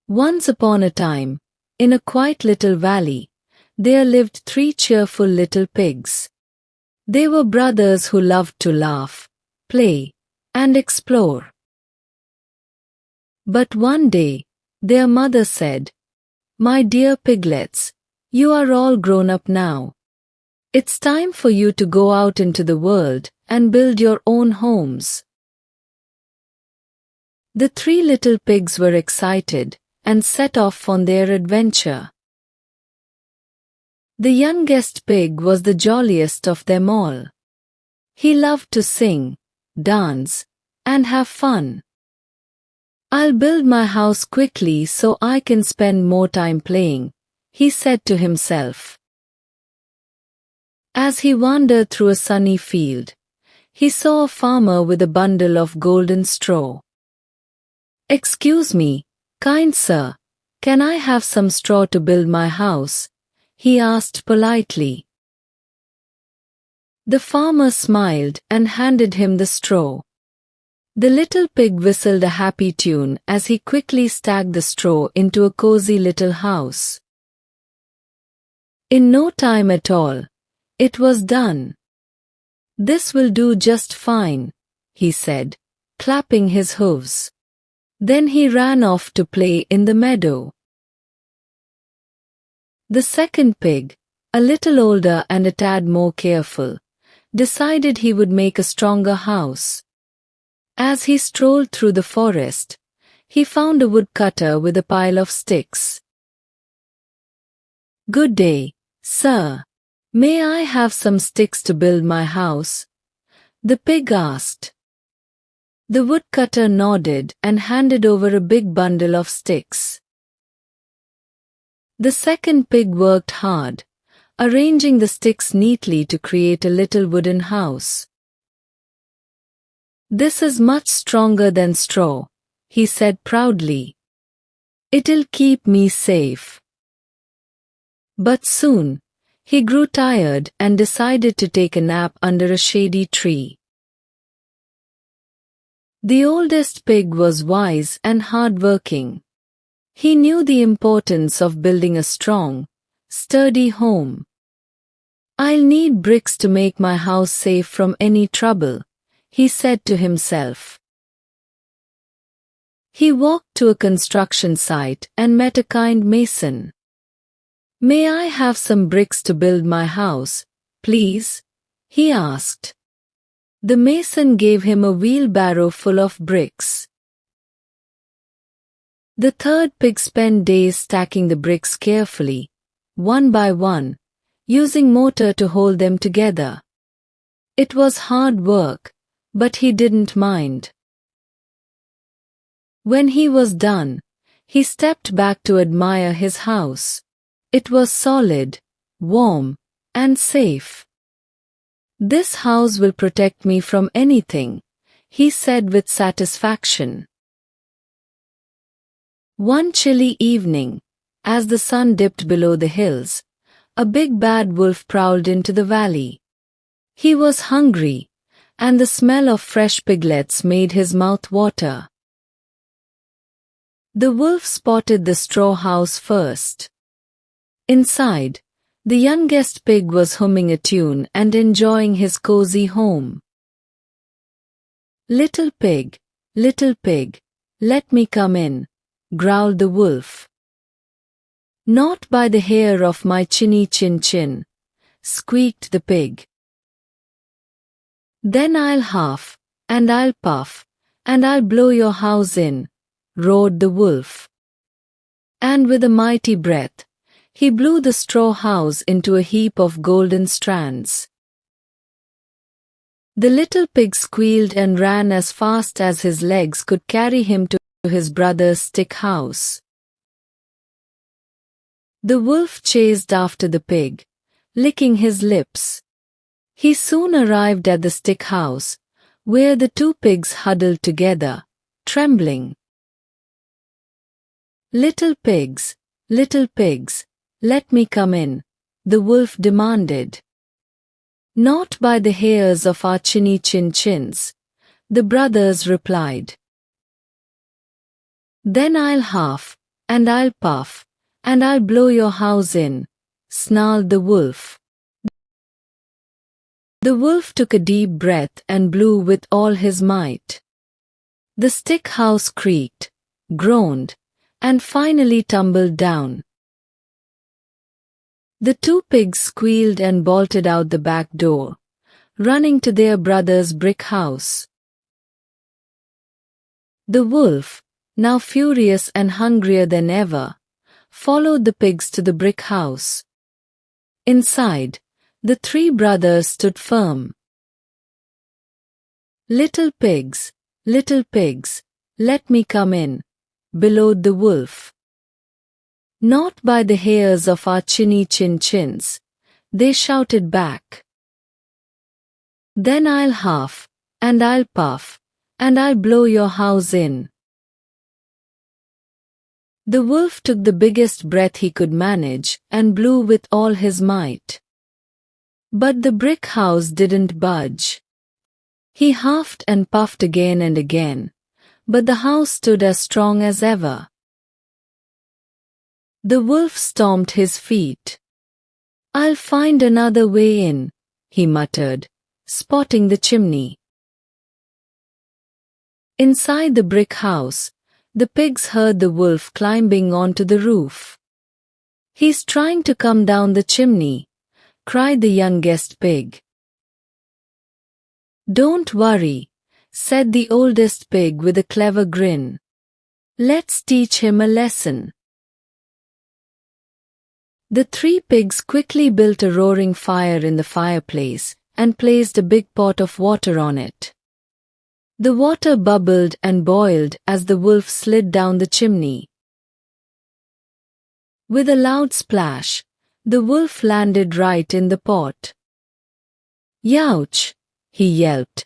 Once upon a time, in a quiet little valley, there lived 3 cheerful little pigs. They were brothers who loved to laugh, play, and explore. But one day, their mother said, "My dear piglets, you are all grown up now. It's time for you to go out into the world and build your own homes." The 3 little pigs were excited and set off on their adventure. The youngest pig was the jolliest of them all. He loved to sing, dance, and have fun. "I'll build my house quickly so I can spend more time playing," he said to himself. As he wandered through a sunny field, he saw a farmer with a bundle of golden straw. "Excuse me, kind sir, can I have some straw to build my house?" he asked politely. The farmer smiled and handed him the straw. The little pig whistled a happy tune as he quickly stacked the straw into a cozy little house. In no time at all, it was done. "This will do just fine," he said, clapping his hooves. Then he ran off to play in the meadow. The second pig, a little older and a tad more careful, decided he would make a stronger house. As he strolled through the forest, he found a woodcutter with a pile of sticks. "Good day, sir. May I have some sticks to build my house?" the pig asked. The woodcutter nodded and handed over a big bundle of sticks. The second pig worked hard, arranging the sticks neatly to create a little wooden house. "This is much stronger than straw," he said proudly. "It'll keep me safe." But soon, he grew tired and decided to take a nap under a shady tree. The oldest pig was wise and hard-working. He knew the importance of building a strong, sturdy home. "I'll need bricks to make my house safe from any trouble," he said to himself. He walked to a construction site and met a kind mason. "May I have some bricks to build my house, please?" he asked. The mason gave him a wheelbarrow full of bricks. The third pig spent days stacking the bricks carefully, one by one, using mortar to hold them together. It was hard work, but he didn't mind. When he was done, he stepped back to admire his house. It was solid, warm, and safe. "This house will protect me from anything," he said with satisfaction. One chilly evening, as the sun dipped below the hills, a big bad wolf prowled into the valley. He was hungry, and the smell of fresh piglets made his mouth water. The wolf spotted the straw house first. Inside, the youngest pig was humming a tune and enjoying his cozy home. little pig, let me come in," growled the wolf. "Not by the hair of my chinny chin," squeaked the pig. "Then I'll huff, and I'll puff, and I'll blow your house in," roared the wolf. And with a mighty breath, he blew the straw house into a heap of golden strands. The little pig squealed and ran as fast as his legs could carry him to his brother's stick house. The wolf chased after the pig, licking his lips. He soon arrived at the stick house, where the 2 pigs huddled together, trembling. Little pigs, let me come in," the wolf demanded. "Not by the hairs of our chinny chins," the brothers replied. "Then I'll huff, and I'll puff, and I'll blow your house in," snarled the wolf. The wolf took a deep breath and blew with all his might. The stick house creaked, groaned, and finally tumbled down. The two pigs squealed and bolted out the back door, running to their brother's brick house. The wolf, now furious and hungrier than ever, followed the pigs to the brick house. Inside, the three brothers stood firm. little pigs, let me come in," bellowed the wolf. "Not by the hairs of our chins," they shouted back. "Then I'll huff, and I'll puff, and I'll blow your house in." The wolf took the biggest breath he could manage and blew with all his might. But the brick house didn't budge. He huffed and puffed again and again, but the house stood as strong as ever. The wolf stomped his feet. "I'll find another way in," he muttered, spotting the chimney. Inside the brick house, the pigs heard the wolf climbing onto the roof. "He's trying to come down the chimney," cried the youngest pig. "Don't worry," said the oldest pig with a clever grin. "Let's teach him a lesson." The three pigs quickly built a roaring fire in the fireplace and placed a big pot of water on it. The water bubbled and boiled as the wolf slid down the chimney. With a loud splash, the wolf landed right in the pot. "Youch!" he yelped,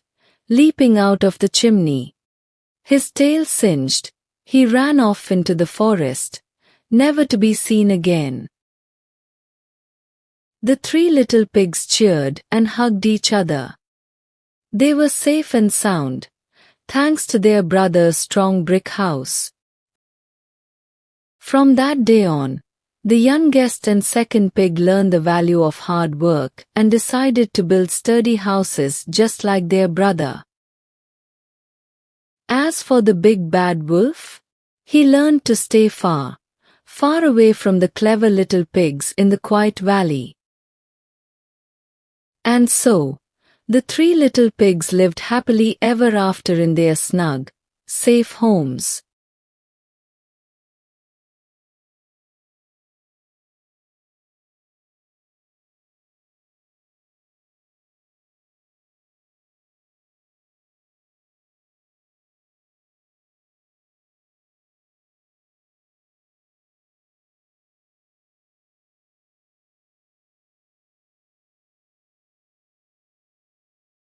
leaping out of the chimney. His tail singed, he ran off into the forest, never to be seen again. The three little pigs cheered and hugged each other. They were safe and sound, thanks to their brother's strong brick house. From that day on, the youngest and second pig learned the value of hard work and decided to build sturdy houses just like their brother. As for the big bad wolf, he learned to stay far, far away from the clever little pigs in the quiet valley. And so, the three little pigs lived happily ever after in their snug, safe homes.